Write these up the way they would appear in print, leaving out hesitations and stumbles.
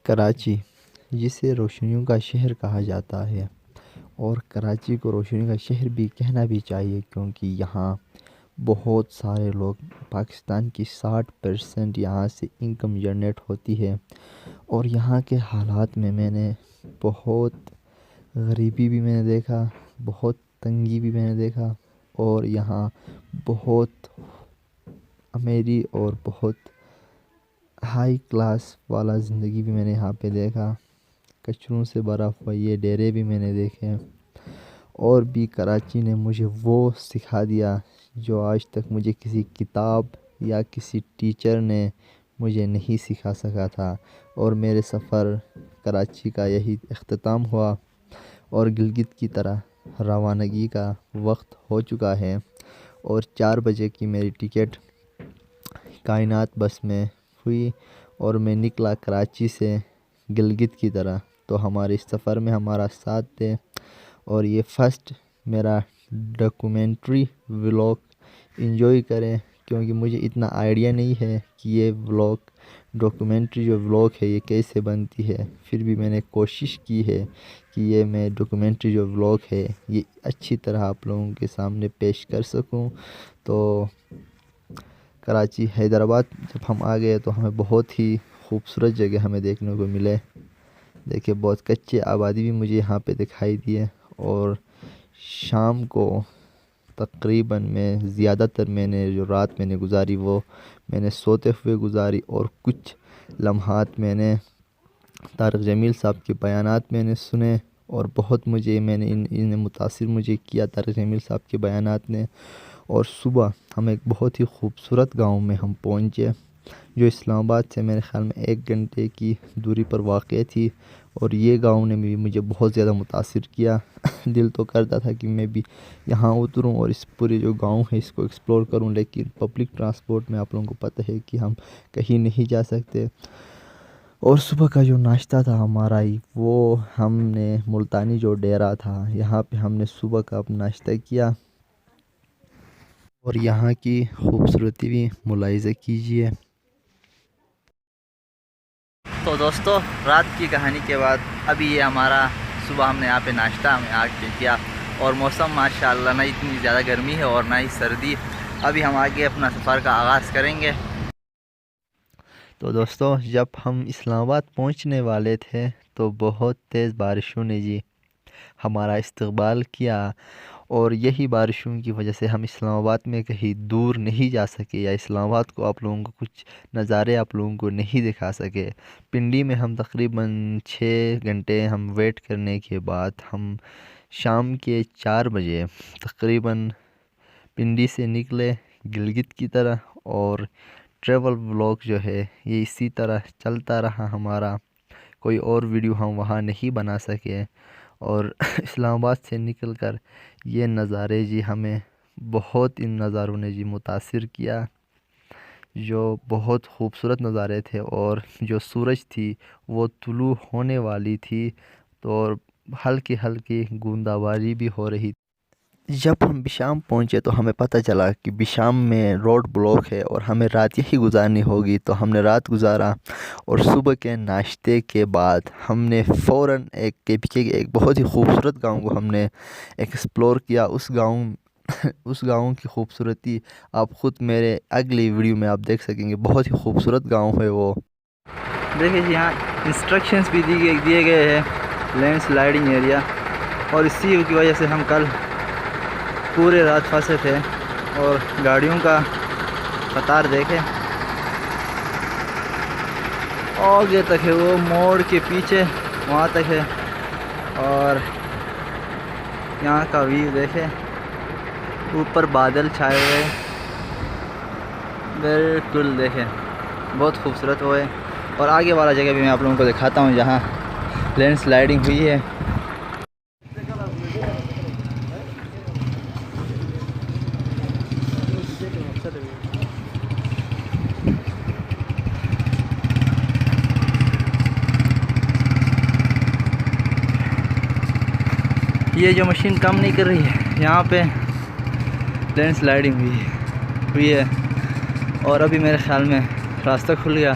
कराची, जिसे रोशनियों का शहर कहा जाता है, और कराची को रोशनी का शहर भी कहना भी चाहिए क्योंकि यहाँ बहुत सारे लोग, पाकिस्तान की 60% यहाँ से इनकम जनरेट होती है। और यहाँ के हालात में मैंने बहुत गरीबी भी मैंने देखा, बहुत तंगी भी मैंने देखा, और यहाँ बहुत अमीरी और बहुत हाई क्लास वाला ज़िंदगी भी मैंने यहाँ पे देखा। कचरों से भरा हुआ ये डेरे भी मैंने देखे। और भी कराची ने मुझे वो सिखा दिया जो आज तक मुझे किसी किताब या किसी टीचर ने मुझे नहीं सिखा सका था। और मेरे सफ़र कराची का यही इख्तिताम हुआ और गिलगित की तरह रवानगी का वक्त हो चुका है। और 4 बजे की मेरी टिकट कायनात बस में हुई और मैं निकला कराची से गिलगित की तरह। तो हमारे इस सफ़र में हमारा साथ थे। और ये फर्स्ट मेरा डॉक्यूमेंट्री व्लॉग, एंजॉय करें क्योंकि मुझे इतना आइडिया नहीं है कि ये व्लॉग, डॉक्यूमेंट्री जो व्लॉग है ये कैसे बनती है। फिर भी मैंने कोशिश की है कि ये मैं डॉक्यूमेंट्री जो व्लॉग है ये अच्छी तरह आप लोगों के सामने पेश कर सकूं। तो कराची हैदराबाद जब हम आ गए तो हमें बहुत ही खूबसूरत जगह हमें देखने को मिले। देखिए बहुत कच्चे आबादी भी मुझे यहाँ पे दिखाई दिए। और शाम को तकरीबन मैं ज़्यादातर मैंने जो रात मैंने गुजारी वो मैंने सोते हुए गुजारी। और कुछ लम्हात मैंने तारिक जमील साहब के बयानात मैंने सुने और बहुत मुझे मैंने इन्हें मुतासिर मुझे किया तारिक जमील साहब के बयानात ने। और सुबह हम एक बहुत ही खूबसूरत गांव में हम पहुंचे जो इस्लामाबाद से मेरे ख़्याल में 1 घंटे की दूरी पर वाक़ थी। और ये गांव ने भी मुझे बहुत ज़्यादा मुतासिर किया। दिल तो करता था कि मैं भी यहाँ उतरूँ और इस पूरे जो गांव है इसको एक्सप्लोर करूँ, लेकिन पब्लिक ट्रांसपोर्ट में आप लोगों को पता है कि हम कहीं नहीं जा सकते। और सुबह का जो नाश्ता था हमारा ही वो हमने मुल्तानी जो डेरा था यहाँ पे हमने सुबह का अपना नाश्ता किया। और यहाँ की खूबसूरती भी मुलाहिज़ा कीजिए। तो दोस्तों, रात की कहानी के बाद अभी ये हमारा सुबह हमने यहाँ पे नाश्ता हमें आके किया। और मौसम माशाल्लाह ना इतनी ज़्यादा गर्मी है और ना ही सर्दी। अभी हम आगे अपना सफ़र का आगाज़ करेंगे। तो दोस्तों, जब हम इस्लामाबाद पहुंचने वाले थे तो बहुत तेज़ बारिशों ने जी हमारा इस्तकबाल किया। और यही बारिशों की वजह से हम इस्लामाबाद में कहीं दूर नहीं जा सके या इस्लामाबाद को आप लोगों को कुछ नज़ारे आप लोगों को नहीं दिखा सके। पिंडी में हम तकरीबन 6 घंटे हम वेट करने के बाद हम शाम के 4 बजे तकरीबन पिंडी से निकले गिलगित की तरह। और ट्रैवल व्लॉग जो है ये इसी तरह चलता रहा हमारा। कोई और वीडियो हम वहाँ नहीं बना सके। और इस्लामाबाद से निकलकर ये नज़ारे जी हमें बहुत, इन नज़ारों ने जी मुतासिर किया जो बहुत खूबसूरत नज़ारे थे। और जो सूरज थी वो तुलू होने वाली थी तो और हल्की हल्की बूंदाबांदी भी हो रही। जब हम बिशाम पहुंचे तो हमें पता चला कि बिशाम में रोड ब्लॉक है और हमें रात यही गुजारनी होगी। तो हमने रात गुजारा और सुबह के नाश्ते के बाद हमने फ़ौरन एक केपीके के एक बहुत ही खूबसूरत गांव को हमने एक्सप्लोर किया। उस गांव की खूबसूरती आप ख़ुद मेरे अगली वीडियो में आप देख सकेंगे। बहुत ही खूबसूरत गांव है वो। देखिए जी, यहाँ इंस्ट्रक्शंस भी दिए गए हैं लैंड स्लाइडिंग एरिया। और इसी की वजह से हम कल पूरे रात फंसे थे। और गाड़ियों का कतार देखें, आगे तक है, वो मोड़ के पीछे वहाँ तक है। और यहाँ का व्यू देखें, ऊपर बादल छाए हुए हैं, बिल्कुल देखें बहुत खूबसूरत वो है। और आगे वाला जगह भी मैं आप लोगों को दिखाता हूँ जहाँ लैंड स्लाइडिंग हुई है। ये जो मशीन काम नहीं कर रही है, यहाँ पे लैंड स्लाइडिंग हुई है। और अभी मेरे ख्याल में रास्ता खुल गया।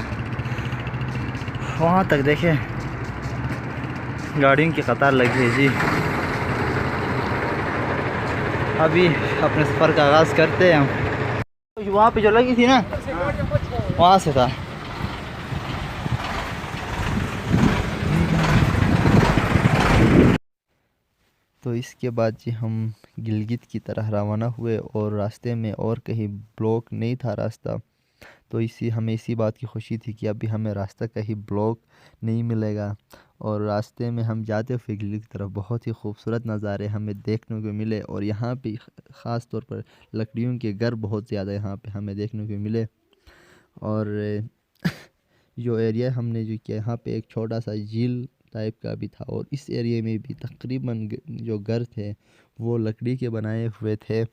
वहाँ तक देखे गाड़ियों की कतार लगी है जी। अभी अपने सफ़र का आगाज़ करते हैं हम। वहाँ पे जो लगी थी ना, वहाँ से था। तो इसके बाद जी हम गिलगित की तरह रवाना हुए और रास्ते में और कहीं ब्लॉक नहीं था रास्ता। तो हमें इसी बात की खुशी थी कि अभी हमें रास्ता कहीं ब्लॉक नहीं मिलेगा। और रास्ते में हम जाते हुए गिलगित की तरफ बहुत ही खूबसूरत नज़ारे हमें देखने को मिले। और यहाँ पे ख़ास तौर पर लकड़ियों के घर बहुत ज़्यादा यहाँ पे हमें देखने को मिले। और जो एरिया हमने जो किया, यहाँ पे एक छोटा सा झील टाइप का भी था। और इस एरिया में भी तकरीबन जो घर थे वो लकड़ी के बनाए हुए थे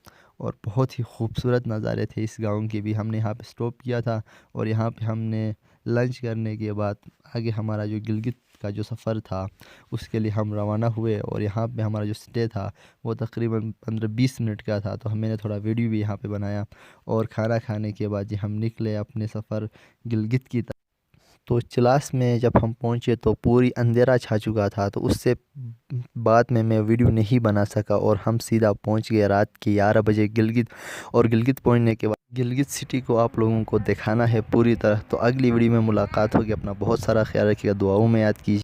और बहुत ही खूबसूरत नज़ारे थे। इस गांव के भी हमने यहाँ पे स्टॉप किया था और यहाँ पे हमने लंच करने के बाद आगे हमारा जो गिलगित का जो सफ़र था उसके लिए हम रवाना हुए। और यहाँ पे हमारा जो स्टे था वो तकरीबन 15-20 मिनट का था। तो मैंने थोड़ा वीडियो भी यहाँ पे बनाया। और खाना खाने के बाद जी हम निकले अपने सफ़र गिलगित की। तो चिलास में जब हम पहुंचे तो पूरी अंधेरा छा चुका था, तो उससे बाद में मैं वीडियो नहीं बना सका और हम सीधा पहुंच गए रात के 11 बजे गिलगित। और गिलगित पहुंचने के बाद गिलगित सिटी को आप लोगों को दिखाना है पूरी तरह। तो अगली वीडियो में मुलाकात होगी। अपना बहुत सारा ख्याल रखिएगा, दुआओं में याद कीजिए।